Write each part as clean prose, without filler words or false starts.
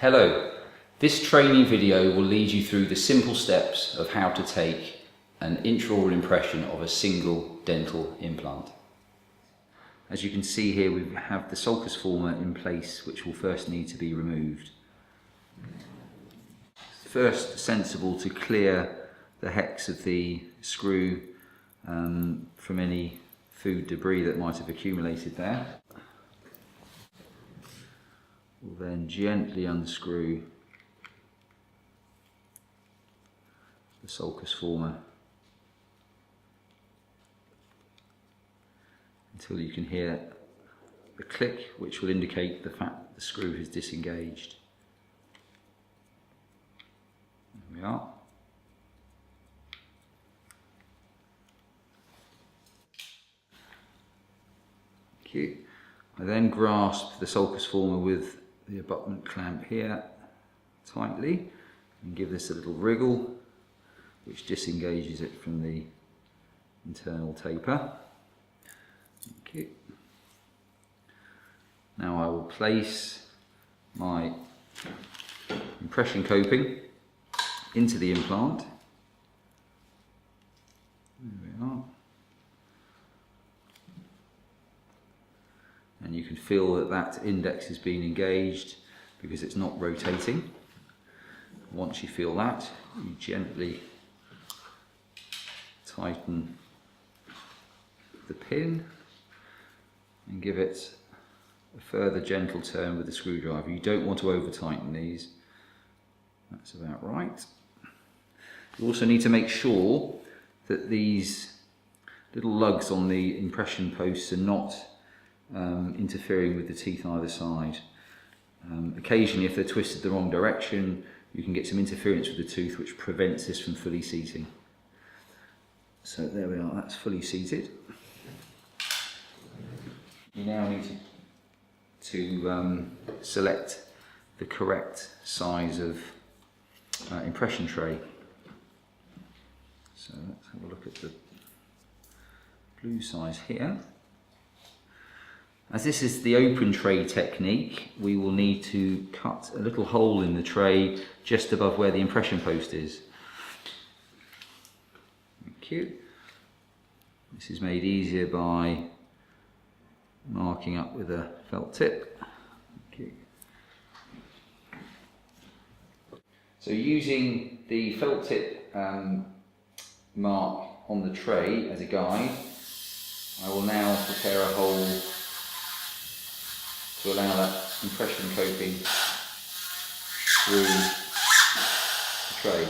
Hello, this training video will lead you through the simple steps of how to take an intraoral impression of a single dental implant. As you can see here, we have the sulcus former in place, which will first need to be removed. First, sensible to clear the hex of the screw from any food debris that might have accumulated there. We'll then gently unscrew the sulcus former until you can hear the click, which will indicate the fact that the screw has disengaged. There we are. Thank you. I then grasp the sulcus former with the abutment clamp here tightly and give this a little wriggle, which disengages it from the internal taper. Thank you. Now I will place my impression coping into the implant. There we are. And you can feel that that index is being engaged because it's not rotating. Once you feel that, you gently tighten the pin and give it a further gentle turn with the screwdriver. You don't want to over tighten these. That's about right. You also need to make sure that these little lugs on the impression posts are not interfering with the teeth either side. Occasionally, if they're twisted the wrong direction, you can get some interference with the tooth which prevents this from fully seating. So there we are, that's fully seated. You now need to select the correct size of impression tray. So let's have a look at the blue size here. As this is the open tray technique, we will need to cut a little hole in the tray just above where the impression post is. Thank you. This is made easier by marking up with a felt tip. Thank you. So using the felt tip mark on the tray as a guide, I will now prepare a hole to allow that impression coping through the tray.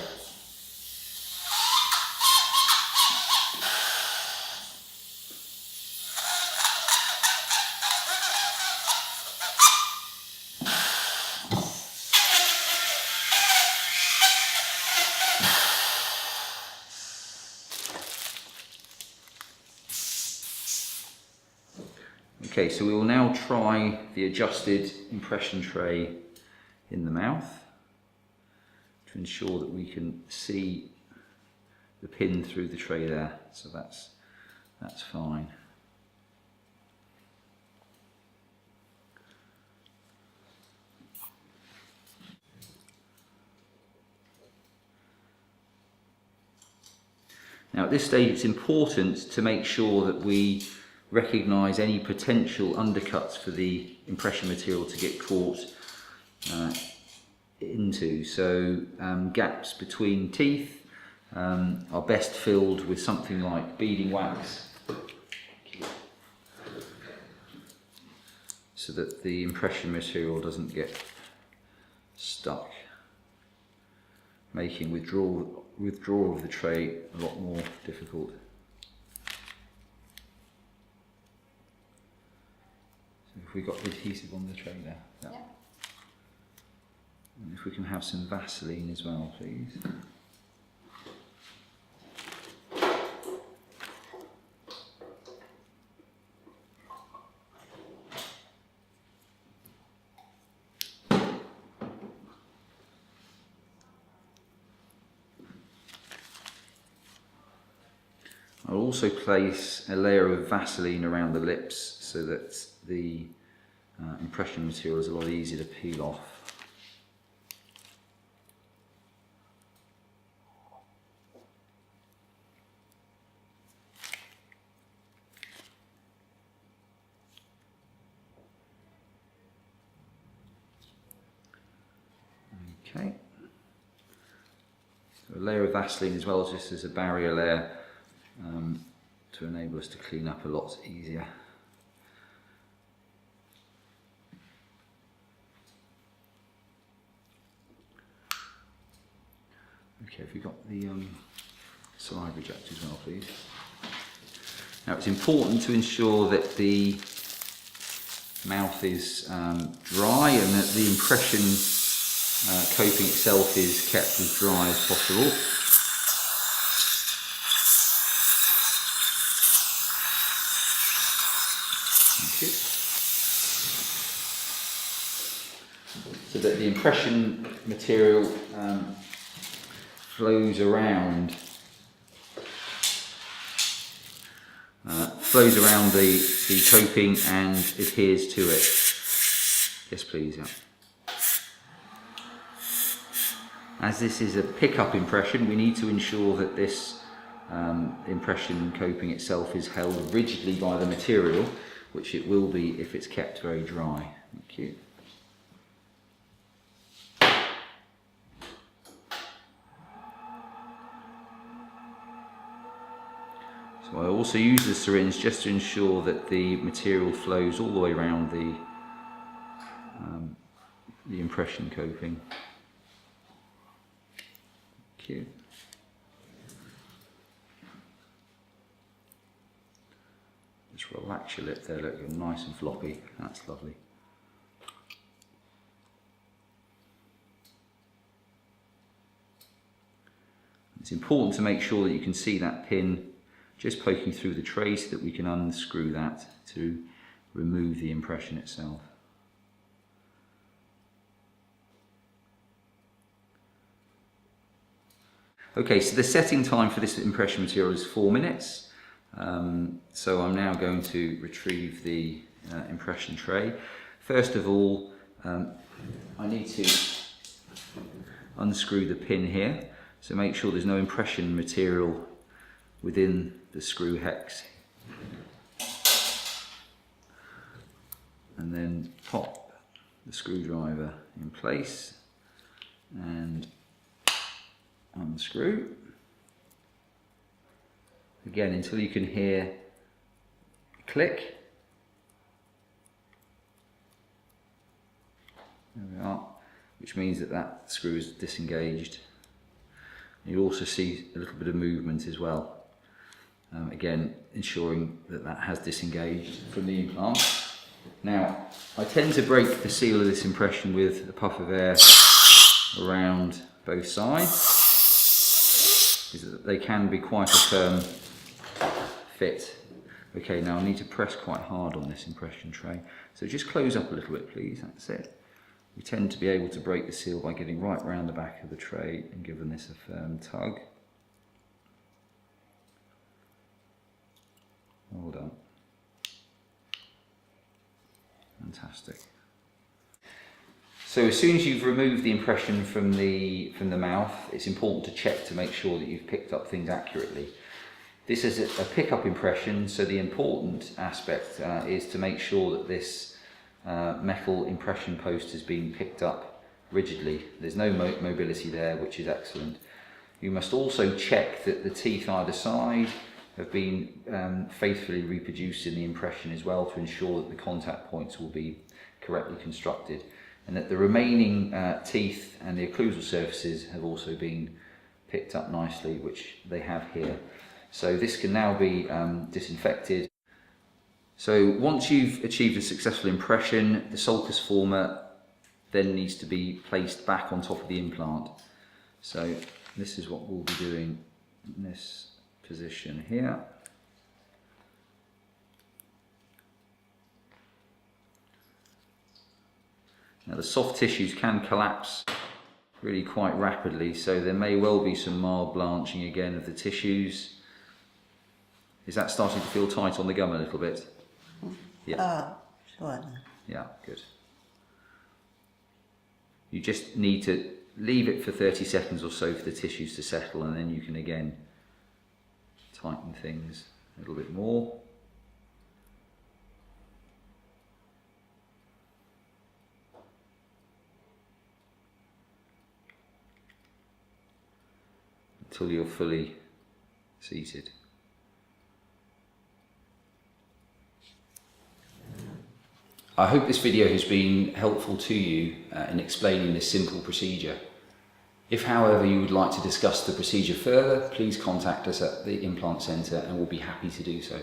Okay, so we will now try the adjusted impression tray in the mouth to ensure that we can see the pin through the tray there. So that's fine. Now at this stage it's important to make sure that we recognise any potential undercuts for the impression material to get caught into. So gaps between teeth are best filled with something like beading wax so that the impression material doesn't get stuck, making withdrawal of the tray a lot more difficult. If we've got adhesive on the tray there. Yeah. And if we can have some Vaseline as well, please. I'll also place a layer of Vaseline around the lips so that the impression material is a lot easier to peel off. Okay. So a layer of Vaseline as well, just as a barrier layer to enable us to clean up a lot easier. Okay, have we got the saliva ejector as well, please? Now it's important to ensure that the mouth is dry and that the impression coping itself is kept as dry as possible. Thank you. So that the impression material flows around the coping and adheres to it. Yes, please. Yeah. As this is a pick-up impression, we need to ensure that this impression coping itself is held rigidly by the material, which it will be if it's kept very dry. Thank you. So I also use the syringe just to ensure that the material flows all the way around the impression coping. Thank you. Just relax your lip there, look, you're nice and floppy. That's lovely. It's important to make sure that you can see that pin just poking through the tray so that we can unscrew that to remove the impression itself. Okay, so the setting time for this impression material is 4 minutes. So I'm now going to retrieve the impression tray. First of all, I need to unscrew the pin here. So make sure there's no impression material within the screw hex. And then pop the screwdriver in place and unscrew. Again, until you can hear a click. There we are, which means that that screw is disengaged. You'll also see a little bit of movement as well. Again, ensuring that that has disengaged from the implant. Now, I tend to break the seal of this impression with a puff of air around both sides. They can be quite a firm fit. Okay, now I need to press quite hard on this impression tray. So just close up a little bit, please. That's it. We tend to be able to break the seal by getting right around the back of the tray and giving this a firm tug. Well done. Fantastic. So as soon as you've removed the impression from the mouth, it's important to check to make sure that you've picked up things accurately. This is a pick-up impression, so the important aspect is to make sure that this metal impression post has been picked up rigidly. There's no mobility there, which is excellent. You must also check that the teeth either side have been faithfully reproduced in the impression as well, to ensure that the contact points will be correctly constructed, and that the remaining teeth and the occlusal surfaces have also been picked up nicely, which they have here. So this can now be disinfected. So once you've achieved a successful impression, the sulcus former then needs to be placed back on top of the implant. So this is what we'll be doing in this position here. Now the soft tissues can collapse really quite rapidly, so there may well be some mild blanching again of the tissues. Is that starting to feel tight on the gum a little bit? Yeah. Sure. Yeah, good. You just need to leave it for 30 seconds or so for the tissues to settle, and then you can again tighten things a little bit more. until you're fully seated. I hope this video has been helpful to you in explaining this simple procedure. If, however, you would like to discuss the procedure further, please contact us at the Implant Centre and we'll be happy to do so.